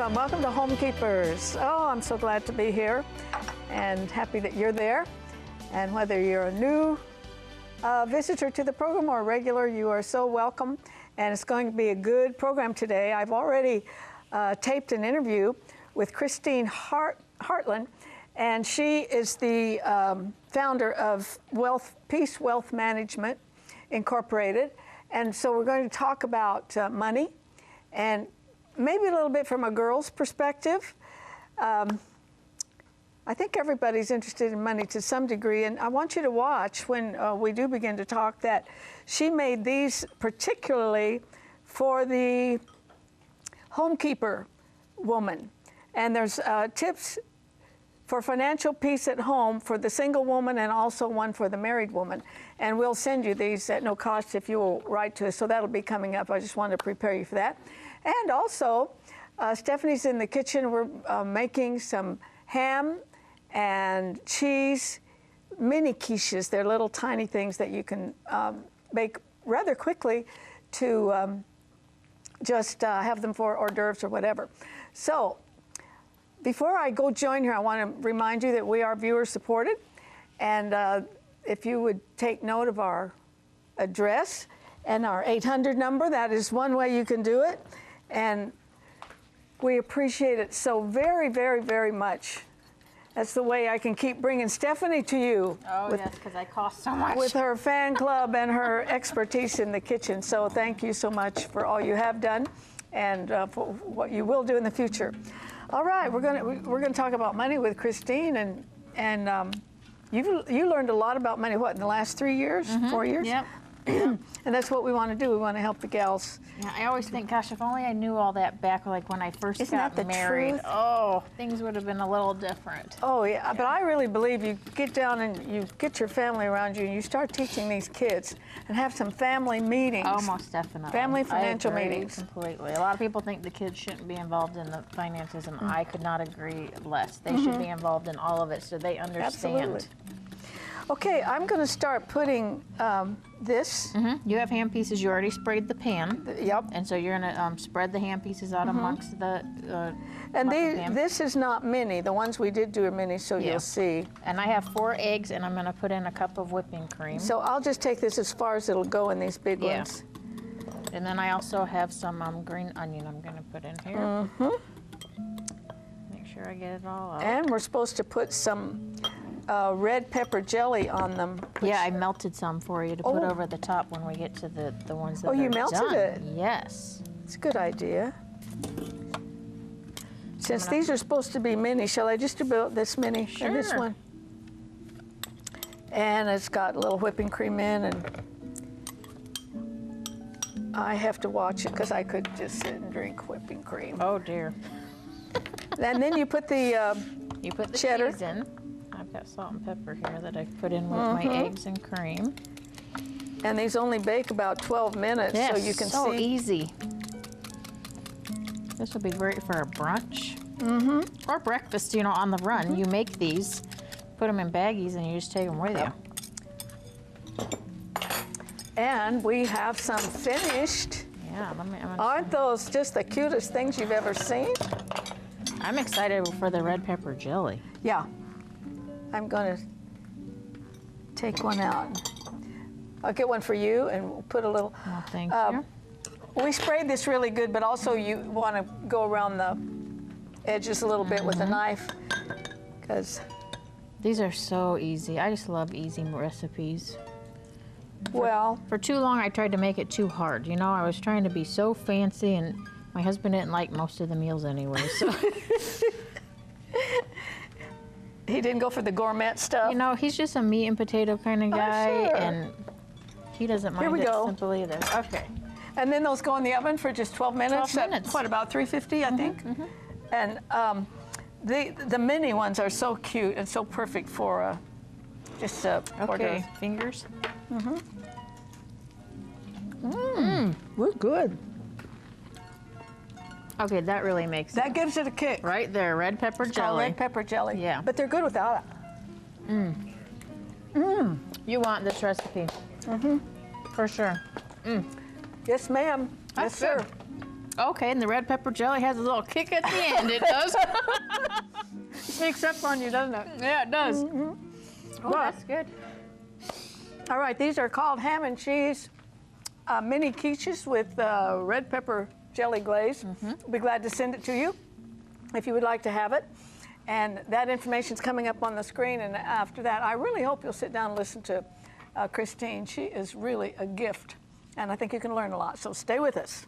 welcome. Welcome to Homekeepers. Oh, I'm so glad to be here and happy that you're there. And whether you're a new visitor to the program or a regular, you are so welcome. And it's going to be a good program today. I've already taped an interview with Kristine Hartland, and she is the founder of Peace Wealth Management Incorporated. And so we're going to talk about money and maybe a little bit from a girl's perspective. I think everybody's interested in money to some degree, and I want you to watch when we do begin to talk that she made these particularly for the homekeeper woman. And there's tips for financial peace at home for the single woman and also one for the married woman. And we'll send you these at no cost if you will write to us, so that'll be coming up. I just wanted to prepare you for that. And also, Stephanie's in the kitchen. We're making some ham and cheese, mini quiches. They're little tiny things that you can make rather quickly to just have them for hors d'oeuvres or whatever. So before I go join her, I want to remind you that we are viewer supported. And if you would take note of our address and our 800 number, that is one way you can do it. And we appreciate it so very, very, very much. That's the way I can keep bringing Stephanie to you. Oh, yes, because I cost so much. With her fan club and her expertise in the kitchen. So thank you so much for all you have done and for what you will do in the future. All right, we're gonna talk about money with Kristine, and you learned a lot about money. What, in the last 3 years, 4 years? Yep. And that's what we want to do. We want to help the gals. Yeah, I always think, gosh, if only I knew all that back, like when I first Isn't got that the married. truth? Oh, things would have been a little different. Oh yeah, but I really believe you get down and you get your family around you and you start teaching these kids and have some family meetings. Oh, most definitely. Family financial I agree meetings. Completely. A lot of people think the kids shouldn't be involved in the finances, and I could not agree less. They should be involved in all of it so they understand. Absolutely. Okay, I'm going to start putting this. You have ham pieces. You already sprayed the pan. Yep. And so you're going to spread the ham pieces out amongst the And ham. this is not mini. The ones we did do are mini, so you'll see. And I have 4 eggs, and I'm going to put in a cup of whipping cream. So I'll just take this as far as it'll go in these big ones. And then I also have some green onion I'm going to put in here. Make sure I get it all out. And we're supposed to put some red pepper jelly on them. Yeah, I melted some for you to put over the top when we get to the ones that are done. Oh, you melted it? Yes. It's a good idea. Since these are supposed to be mini, shall I just do this mini and this one? And it's got a little whipping cream in, and I have to watch it because I could just sit and drink whipping cream. Oh dear. And then you put the cheddar cheese in. I've got salt and pepper here that I've put in with my eggs and cream. And these only bake about 12 minutes, Yes, so you can so see. easy. This will be great for a brunch. Or breakfast, you know, on the run. You make these, put them in baggies, and you just take them with you. And we have some finished. Yeah, Aren't those just the cutest things you've ever seen? I'm excited for the red pepper jelly. Yeah. I'm going to take one out. I'll get one for you and we'll put a little. Oh, thank you. We sprayed this really good, but also you want to go around the edges a little bit with a knife, because these are so easy. I just love easy recipes. Well, for too long I tried to make it too hard. You know, I was trying to be so fancy, and my husband didn't like most of the meals anyway, so. He didn't go for the gourmet stuff? You know, he's just a meat and potato kind of guy, and he doesn't mind it simple either. Okay. And then those go in the oven for just 12 minutes? 12 minutes. What, about 350, I think? And the mini ones are so cute and so perfect for just a Okay, fingers. We're good. Okay, that really makes That gives it a kick. right there, red pepper jelly. Red pepper jelly. Yeah. But they're good without it. You want this recipe. For sure. Yes, ma'am. That's yes, sir. good. Okay, and the red pepper jelly has a little kick at the end. It does. Sneaks up on you, doesn't it? Yeah, it does. Mm-hmm. Oh, that's good. All right, these are called ham and cheese mini quiches with red pepper jelly glaze. We'll be glad to send it to you if you would like to have it. And that information's coming up on the screen. And after that, I really hope you'll sit down and listen to Kristine. She is really a gift, and I think you can learn a lot. So stay with us.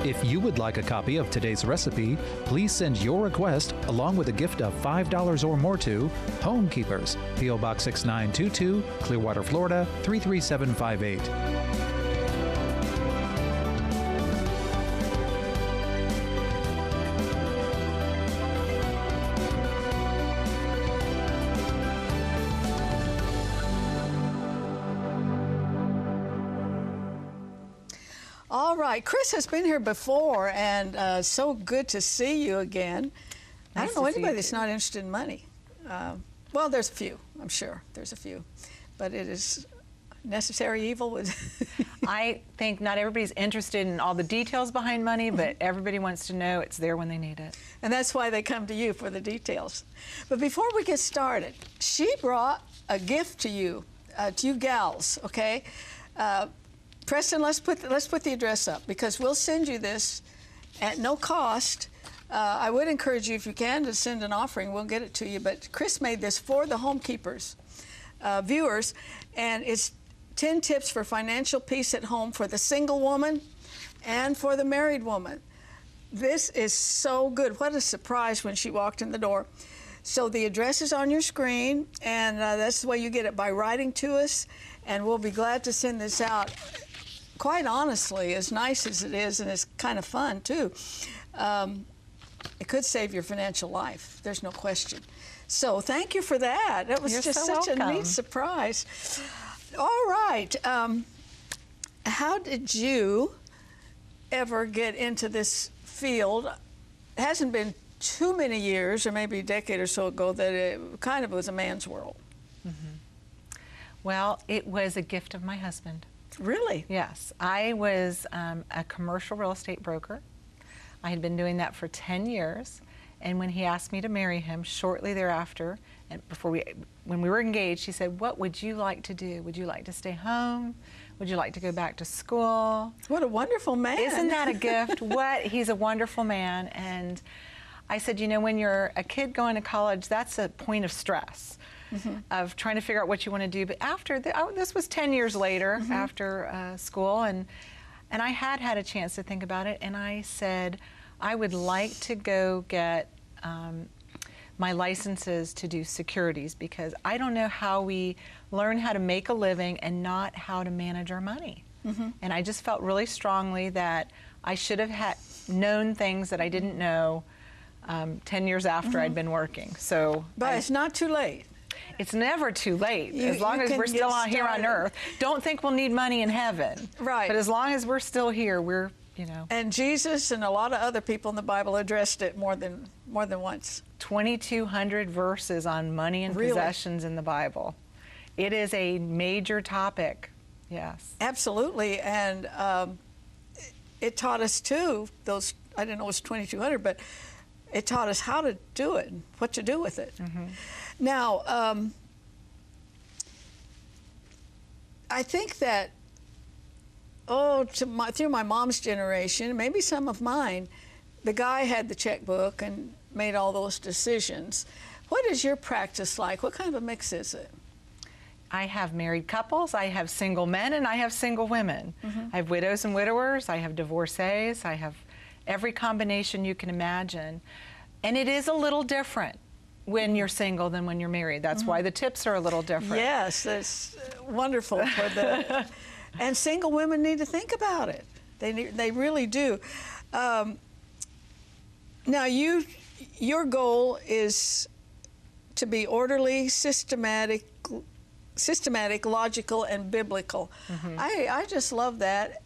If you would like a copy of today's recipe, please send your request along with a gift of $5 or more to Homekeepers, P.O. Box 6922, Clearwater, Florida 33758. All right, Chris has been here before, and so good to see you again. I don't know anybody that's not interested in money. Well, there's a few, I'm sure. There's a few. But it is necessary evil. I think not everybody's interested in all the details behind money, but everybody wants to know it's there when they need it. And that's why they come to you for the details. But before we get started, she brought a gift to you gals, okay? Preston, let's put the address up, because we'll send you this at no cost. I would encourage you, if you can, to send an offering. We'll get it to you. But Chris made this for the Homekeepers viewers, and it's 10 tips for financial peace at home for the single woman and for the married woman. This is so good. What a surprise when she walked in the door. So the address is on your screen, and that's the way you get it, by writing to us, and we'll be glad to send this out. Quite honestly, as nice as it is, and it's kind of fun too, it could save your financial life. There's no question. So thank you for that. That was just such a neat surprise. All right. How did you ever get into this field? It hasn't been too many years, or maybe a decade or so ago, that it kind of was a man's world. Mm-hmm. Well, it was a gift of my husband. Really? Yes. I was a commercial real estate broker. I had been doing that for 10 years. And when he asked me to marry him, shortly thereafter, and when we were engaged, he said, "What would you like to do? Would you like to stay home? Would you like to go back to school?" What a wonderful man. Isn't that a gift? He's a wonderful man. And I said, you know, when you're a kid going to college, that's a point of stress. Mm-hmm. Of trying to figure out what you want to do. But after this was 10 years later, mm-hmm. after school, and I had a chance to think about it, and I said I would like to go get my licenses to do securities, because I don't know how we learn how to make a living and not how to manage our money. Mm-hmm. And I just felt really strongly that I should have known things that I didn't know 10 years after mm-hmm. I'd been working. So, but it's not too late. It's never too late, as long as we're still here on earth. Don't think we'll need money in heaven. Right. But as long as we're still here, we're, you know. And Jesus and a lot of other people in the Bible addressed it more than once. 2,200 verses on money and possessions in the Bible. It is a major topic, yes. Absolutely, and it taught us too, I didn't know it was 2,200, but it taught us how to do it, and what to do with it. Mm-hmm. Now, I think that, through my mom's generation, maybe some of mine, the guy had the checkbook and made all those decisions. What is your practice like? What kind of a mix is it? I have married couples, I have single men, and I have single women. Mm-hmm. I have widows and widowers, I have divorcees, I have every combination you can imagine. And it is a little different when you're single than when you're married. That's mm-hmm. why the tips are a little different. Yes, that's wonderful for the, and single women need to think about it. They really do. Now your goal is to be orderly, systematic, logical, and biblical. Mm-hmm. I just love that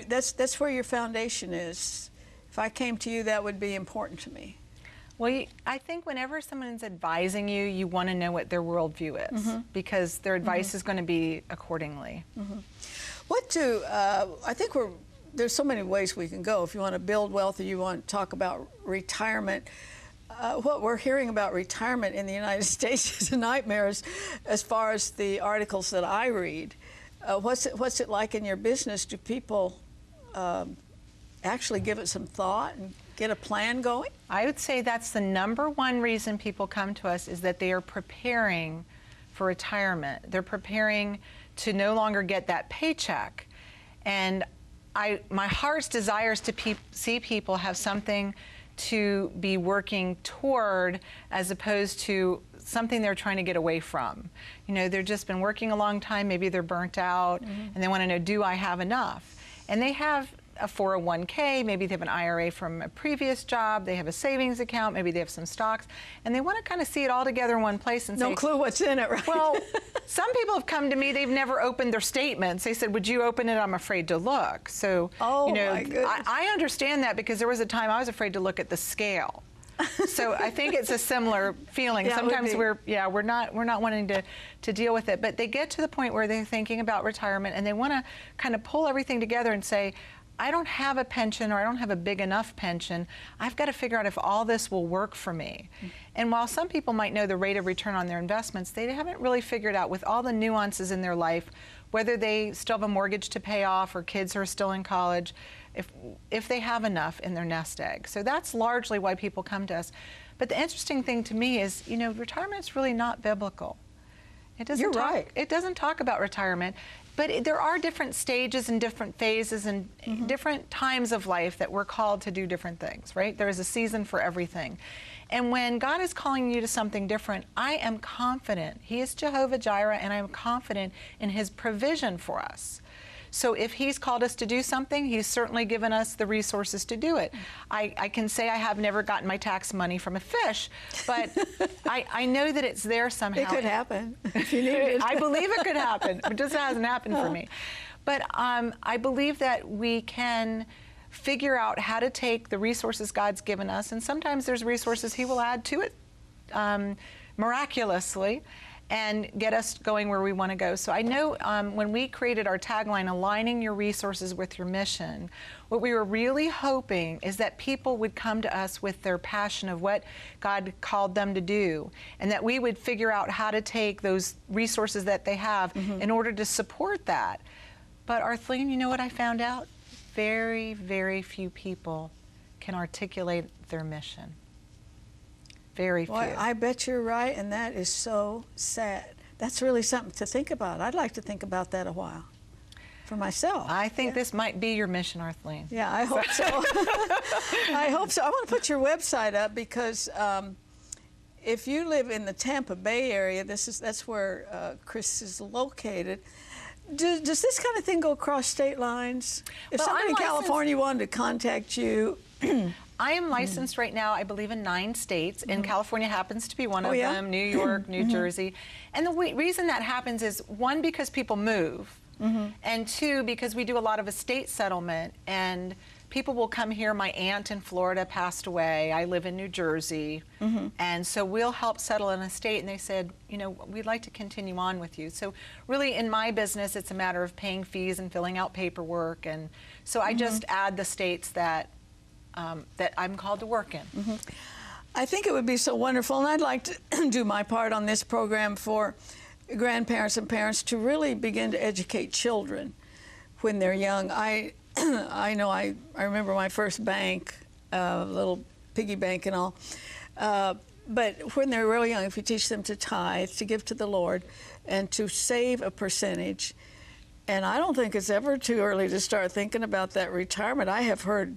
that's where your foundation is. If I came to you, that would be important to me. Well, I think whenever someone's advising you, you want to know what their worldview is, mm-hmm. because their advice mm-hmm. is going to be accordingly. Mm-hmm. I think there's so many ways we can go. If you want to build wealth or you want to talk about retirement, what we're hearing about retirement in the United States is a nightmare as far as the articles that I read. What's it like in your business? Do people actually give it some thought and get a plan going? I would say that's the #1 reason people come to us, is that they are preparing for retirement. They're preparing to no longer get that paycheck. And my heart's desire is to see people have something to be working toward, as opposed to something they're trying to get away from. You know, they've just been working a long time, maybe they're burnt out, and they want to know, do I have enough? And they have a 401k, maybe they have an IRA from a previous job, they have a savings account, maybe they have some stocks, and they want to kind of see it all together in one place and say, no clue what's in it, right? Well, some people have come to me, they've never opened their statements. They said, would you open it? I'm afraid to look. So, you know, my goodness. I understand that, because there was a time I was afraid to look at the scale. So I think it's a similar feeling. Yeah, sometimes we're not wanting to deal with it, but they get to the point where they're thinking about retirement and they want to kind of pull everything together and say, I don't have a pension, or I don't have a big enough pension. I've got to figure out if all this will work for me. And while some people might know the rate of return on their investments, they haven't really figured out, with all the nuances in their life, whether they still have a mortgage to pay off or kids are still in college, if they have enough in their nest egg. So that's largely why people come to us. But the interesting thing to me is, you know, retirement's really not biblical. You're right. It doesn't talk about retirement. But there are different stages and different phases and different times of life that we're called to do different things, right? There is a season for everything. And when God is calling you to something different, I am confident. He is Jehovah Jireh, and I'm confident in His provision for us. So if He's called us to do something, He's certainly given us the resources to do it. I can say I have never gotten my tax money from a fish, but I know that it's there somehow. It could happen if you need it. I believe it could happen. It just hasn't happened for me. But I believe that we can figure out how to take the resources God's given us, and sometimes there's resources He will add to it miraculously, and get us going where we want to go. So I know when we created our tagline, aligning your resources with your mission, what we were really hoping is that people would come to us with their passion of what God called them to do, and that we would figure out how to take those resources that they have in order to support that. But Arthelene, you know what I found out? Very, very few people can articulate their mission. Very few. Boy, I bet you're right, and that is so sad. That's really something to think about. I'd like to think about that a while for myself. I think this might be your mission, Arthelene. Yeah, I hope so. I hope so. I want to put your website up, because if you live in the Tampa Bay area, that's where Chris is located. Does this kind of thing go across state lines? If somebody in California wanted to contact you, I am licensed right now, I believe, in 9 states, and California happens to be one of them, New York, New Jersey. And the reason that happens is, 1, because people move, and 2, because we do a lot of estate settlement, and people will come here. My aunt in Florida passed away. I live in New Jersey. And so we'll help settle an estate, and they said, you know, we'd like to continue on with you. So really, in my business, it's a matter of paying fees and filling out paperwork, and so I just add the states that that I'm called to work in. I think it would be so wonderful, and I'd like to do my part on this program for grandparents and parents to really begin to educate children when they're young. I know I remember my first bank, little piggy bank and all, but when they're really young, if you teach them to tithe, to give to the Lord, and to save a percentage, and I don't think it's ever too early to start thinking about that retirement. I have heard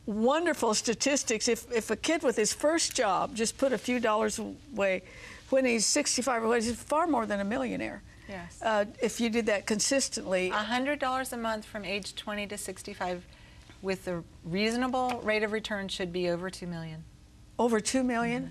wonderful statistics. If a kid with his first job just put a few dollars away when he's 65 or what, he's far more than a millionaire. Yes. If you did that consistently. $100 a month from age 20 to 65 with the reasonable rate of return should be over $2 million. Over $2 million?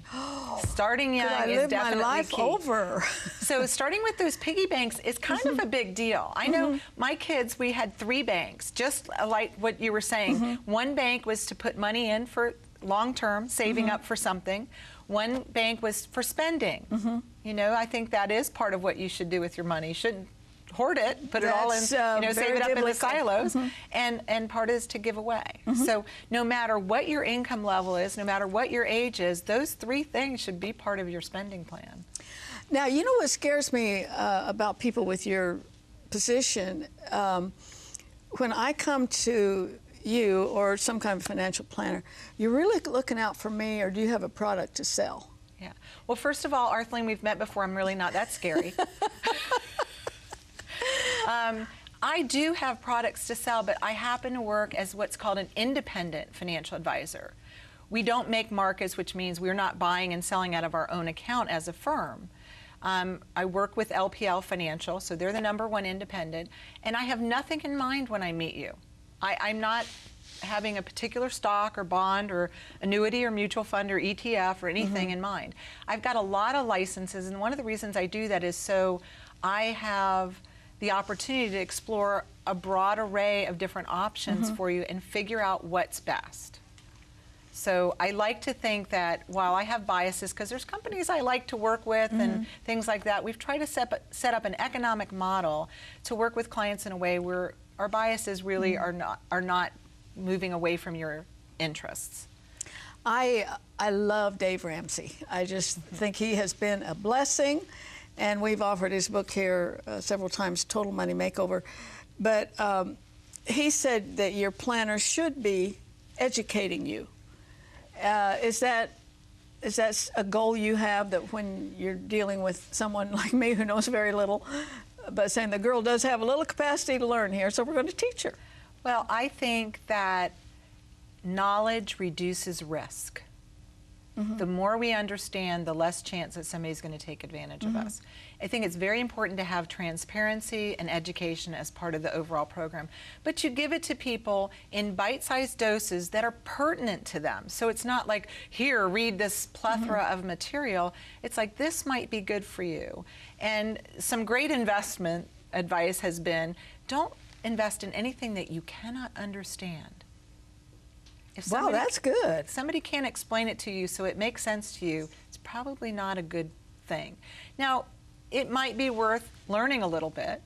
Starting young is definitely my life key. over. So starting with those piggy banks is kind of a big deal. I know my kids, we had 3 banks, just like what you were saying. One bank was to put money in for long-term, saving up for something. One bank was for spending. You know, I think that is part of what you should do with your money. You shouldn't hoard it, put it all in, save it up in the silos, and part is to give away. So no matter what your income level is, no matter what your age is, those 3 things should be part of your spending plan. Now, you know what scares me about people with your position? When I come to you or some kind of financial planner, you're really looking out for me, or do you have a product to sell? Yeah. Well, first of all, Arthelene, we've met before. I'm really not that scary. I do have products to sell, but I happen to work as what's called an independent financial advisor. We don't make markets, which means we're not buying and selling out of our own account as a firm. I work with LPL Financial, so they're the #1 independent, and I have nothing in mind when I meet you. I'm not having a particular stock or bond or annuity or mutual fund or ETF or anything in mind. I've got a lot of licenses, and one of the reasons I do that is so I have the opportunity to explore a broad array of different options for you and figure out what's best. So I like to think that while I have biases, because there's companies I like to work with and things like that, we've tried to set up an economic model to work with clients in a way where our biases really are not moving away from your interests. I love Dave Ramsey. I just think he has been a blessing, and we've offered his book here several times, Total Money Makeover. But he said that your planner should be educating you. Is that a goal you have, that when you're dealing with someone like me who knows very little, but saying the girl does have a little capacity to learn here, so we're going to teach her? Well, I think that knowledge reduces risk. The more we understand, the less chance that somebody's going to take advantage of us. I think it's very important to have transparency and education as part of the overall program. But you give it to people in bite-sized doses that are pertinent to them. So it's not like, here, read this plethora of material. It's like, this might be good for you. And some great investment advice has been, don't invest in anything that you cannot understand. If somebody, wow, that's good. If somebody can't explain it to you so it makes sense to you, it's probably not a good thing. Now, it might be worth learning a little bit,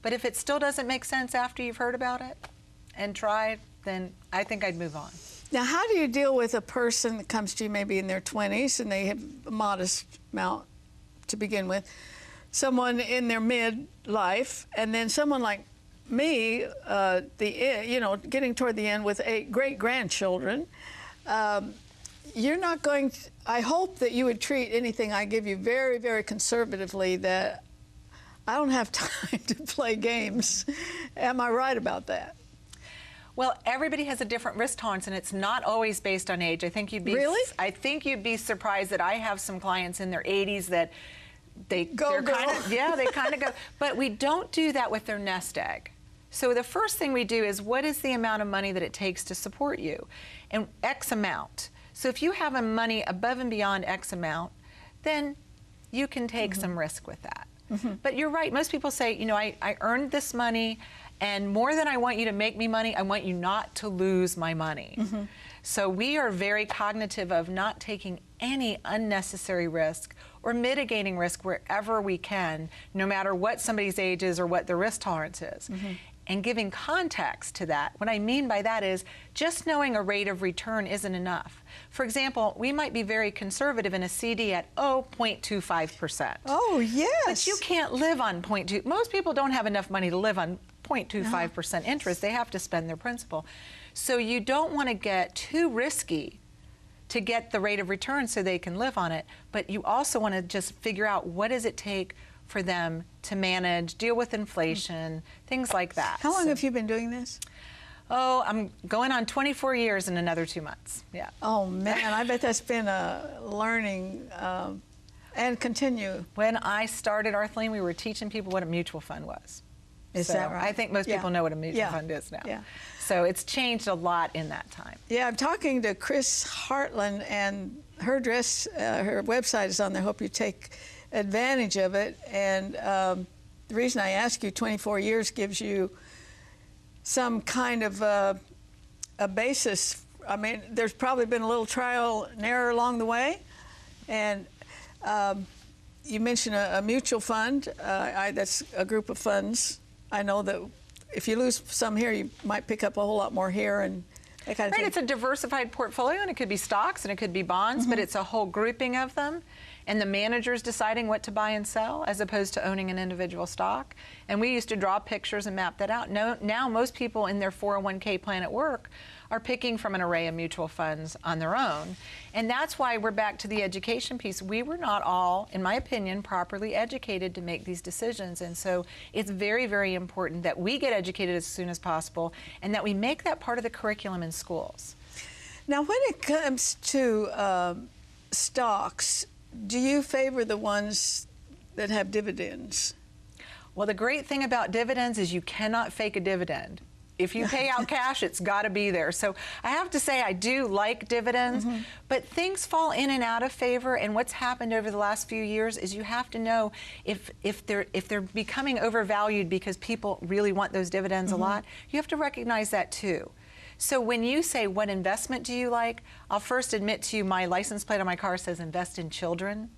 but if it still doesn't make sense after you've heard about it and tried, then I think I'd move on. Now, how do you deal with a person that comes to you maybe in their 20s and they have a modest amount to begin with, someone in their midlife, and then someone like me, getting toward the end with 8 great-grandchildren? You're not going to, I hope that you would treat anything I give you very, very conservatively, that I don't have time to play games. Am I right about that? Well, everybody has a different risk tolerance, and it's not always based on age. I think you'd be I think you'd be surprised that I have some clients in their 80s that they kind of go. But we don't do that with their nest egg. So the first thing we do is, what is the amount of money that it takes to support you? And X amount. So if you have a money above and beyond X amount, then you can take some risk with that. But you're right, most people say, I earned this money, and more than I want you to make me money, I want you not to lose my money. So we are very cognitive of not taking any unnecessary risk or mitigating risk wherever we can, no matter what somebody's age is or what their risk tolerance is. And giving context to that. What I mean by that is, just knowing a rate of return isn't enough. For example, we might be very conservative in a CD at 0.25%. Oh, yes. But you can't live on 0.2. Most people don't have enough money to live on 0.25% interest. They have to spend their principal. So you don't want to get too risky to get the rate of return so they can live on it, but you also want to just figure out, what does it take for them to manage, deal with inflation, things like that. How long have you been doing this? Oh, I'm going on 24 years in another 2 months. Yeah. Oh man, I bet that's been a learning and continue. When I started Arthelene, we were teaching people what a mutual fund was. Is that right? I think most people know what a mutual fund is now. Yeah. So it's changed a lot in that time. Yeah, I'm talking to Kristine Hartland, and her website is on there. I hope you take advantage of it. And the reason I ask you, 24 years gives you some kind of a basis. I mean, there's probably been a little trial and error along the way. And you mentioned a mutual fund. That's a group of funds. I know that if you lose some here, you might pick up a whole lot more here and that kind of thing. It's a diversified portfolio, and it could be stocks and it could be bonds, but it's a whole grouping of them. And the manager's deciding what to buy and sell as opposed to owning an individual stock. And we used to draw pictures and map that out. Now most people in their 401k plan at work are picking from an array of mutual funds on their own. And that's why we're back to the education piece. We were not all, in my opinion, properly educated to make these decisions. And so it's very, very important that we get educated as soon as possible and that we make that part of the curriculum in schools. Now, when it comes to stocks, do you favor the ones that have dividends? Well, the great thing about dividends is you cannot fake a dividend. If you pay out cash, it's got to be there. So I have to say I do like dividends, but things fall in and out of favor. And what's happened over the last few years is you have to know if they're becoming overvalued because people really want those dividends a lot. You have to recognize that too. So when you say, what investment do you like? I'll first admit to you, my license plate on my car says invest in children.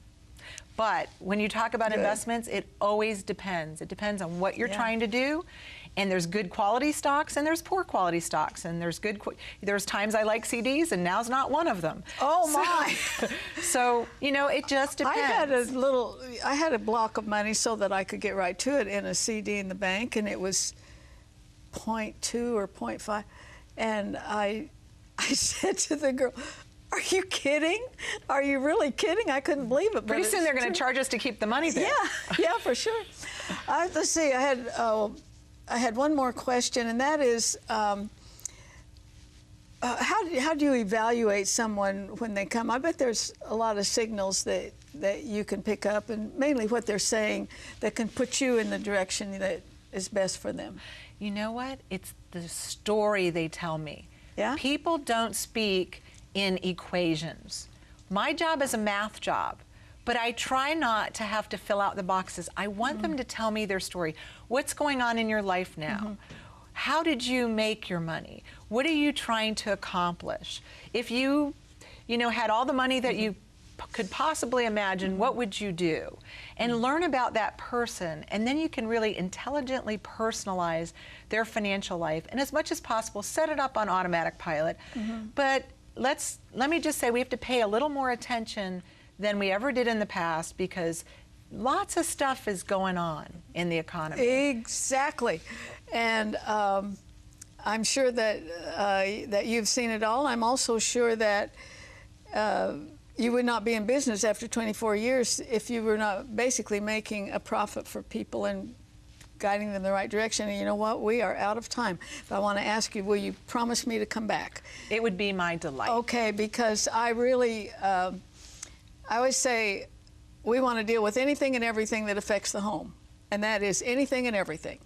But when you talk about investments, it always depends. It depends on what you're trying to do. And there's good quality stocks and there's poor quality stocks. And there's times I like CDs and now's not one of them. Oh my! So, you know, it just depends. I had a block of money so that I could get right to it in a CD in the bank, and it was 0.2 or 0.5. And I said to the girl, "Are you kidding? Are you really kidding?" I couldn't believe it. Pretty soon they're going to charge us to keep the money there. Yeah, for sure. Let's see. I had one more question, and that is, how do you evaluate someone when they come? I bet there's a lot of signals that you can pick up, and mainly what they're saying that can put you in the direction that is best for them. You know what? It's the story they tell me. Yeah? People don't speak in equations. My job is a math job, but I try not to have to fill out the boxes. I want them to tell me their story. What's going on in your life now? How did you make your money? What are you trying to accomplish? If you had all the money that you could possibly imagine, what would you do? And learn about that person, and then you can really intelligently personalize their financial life, and as much as possible set it up on automatic pilot. But let me just say, we have to pay a little more attention than we ever did in the past, because lots of stuff is going on in the economy. Exactly. And I'm sure that that you've seen it all. I'm also sure that you would not be in business after 24 years if you were not basically making a profit for people and guiding them in the right direction. And you know what? We are out of time. But I want to ask you, will you promise me to come back? It would be my delight. Okay, because I really, I always say we want to deal with anything and everything that affects the home. And that is anything and everything.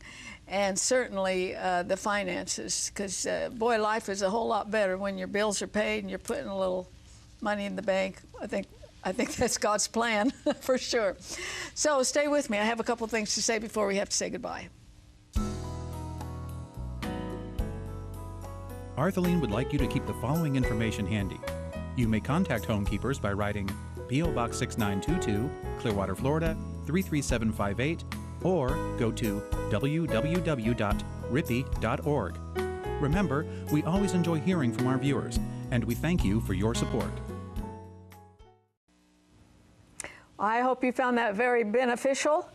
And certainly the finances, because boy, life is a whole lot better when your bills are paid and you're putting a little money in the bank. I think that's God's plan for sure. So stay with me. I have a couple things to say before we have to say goodbye. Arthelene would like you to keep the following information handy. You may contact Homekeepers by writing P.O. Box 6922, Clearwater, Florida 33758, or go to www.rippy.org. Remember, we always enjoy hearing from our viewers, and we thank you for your support. I hope you found that very beneficial,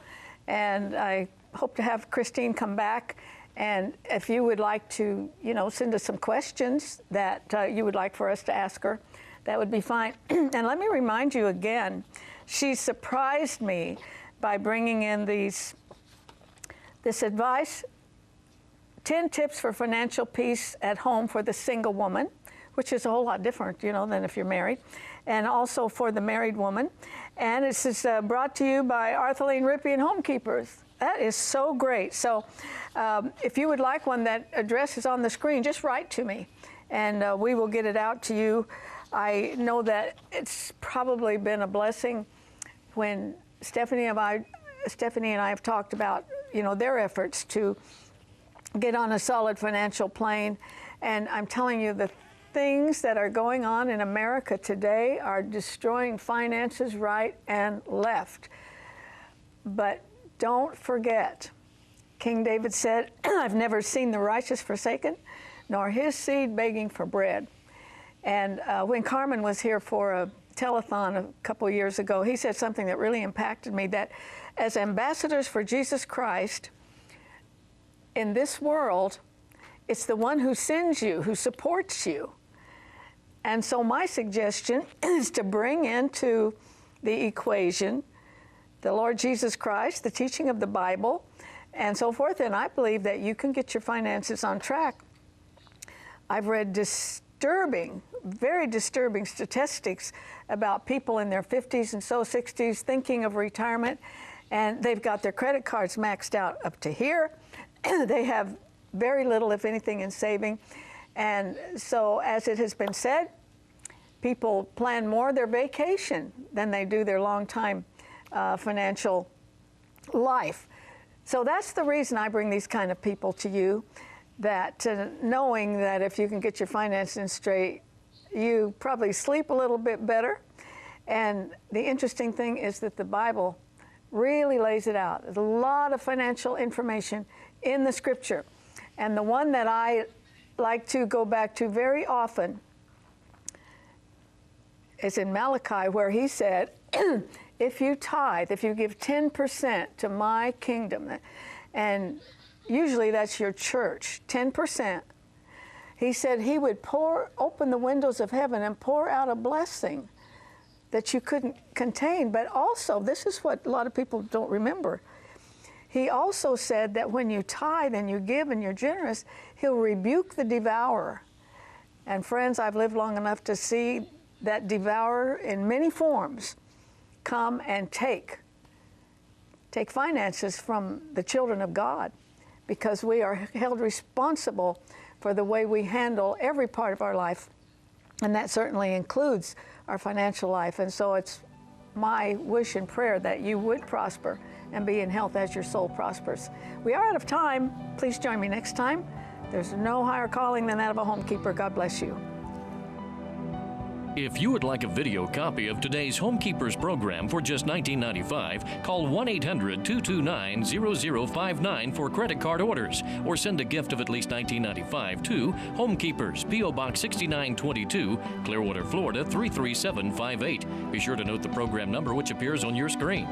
and I hope to have Kristine come back. And if you would like to, send us some questions that you would like for us to ask her, that would be fine. And let me remind you again, she surprised me by bringing in this advice, 10 tips for financial peace at home for the single woman, which is a whole lot different, than if you're married, and also for the married woman. And this is brought to you by Arthelene Rippy and Homekeepers. That is so great. So if you would like one, that address is on the screen. Just write to me, and we will get it out to you. I know that it's probably been a blessing when Stephanie and I have talked about, their efforts to get on a solid financial plane. And I'm telling you, the things that are going on in America today are destroying finances right and left. But don't forget, King David said, I've never seen the righteous forsaken, nor his seed begging for bread. And when Carmen was here for a telethon a couple years ago, he said something that really impacted me, that as ambassadors for Jesus Christ in this world, it's the one who sends you, who supports you. And so my suggestion is to bring into the equation the Lord Jesus Christ, the teaching of the Bible, and so forth. And I believe that you can get your finances on track. I've read disturbing, very disturbing statistics about people in their 50s and so 60s thinking of retirement, and they've got their credit cards maxed out up to here. They have very little, if anything, in saving. And so, as it has been said, people plan more their vacation than they do their long-time financial life. So that's the reason I bring these kind of people to you, that knowing that if you can get your finances straight, you probably sleep a little bit better. And the interesting thing is that the Bible really lays it out. There's a lot of financial information in the Scripture. And the one that I like to go back to very often is in Malachi, where he said, if you tithe, if you give 10% to my kingdom, and usually that's your church, 10%, he said he would open the windows of heaven and pour out a blessing that you couldn't contain. But also, this is what a lot of people don't remember. He also said that when you tithe and you give and you're generous, he'll rebuke the devourer. And friends, I've lived long enough to see that devourer in many forms come and take finances from the children of God, because we are held responsible for the way we handle every part of our life, and that certainly includes our financial life. And so it's my wish and prayer that you would prosper and be in health as your soul prospers. We are out of time. Please join me next time. There's no higher calling than that of a homekeeper. God bless you. If you would like a video copy of today's Homekeepers program for just $19.95, call 1-800-229-0059 for credit card orders, or send a gift of at least $19.95 to Homekeepers, P.O. Box 6922, Clearwater, Florida 33758. Be sure to note the program number which appears on your screen.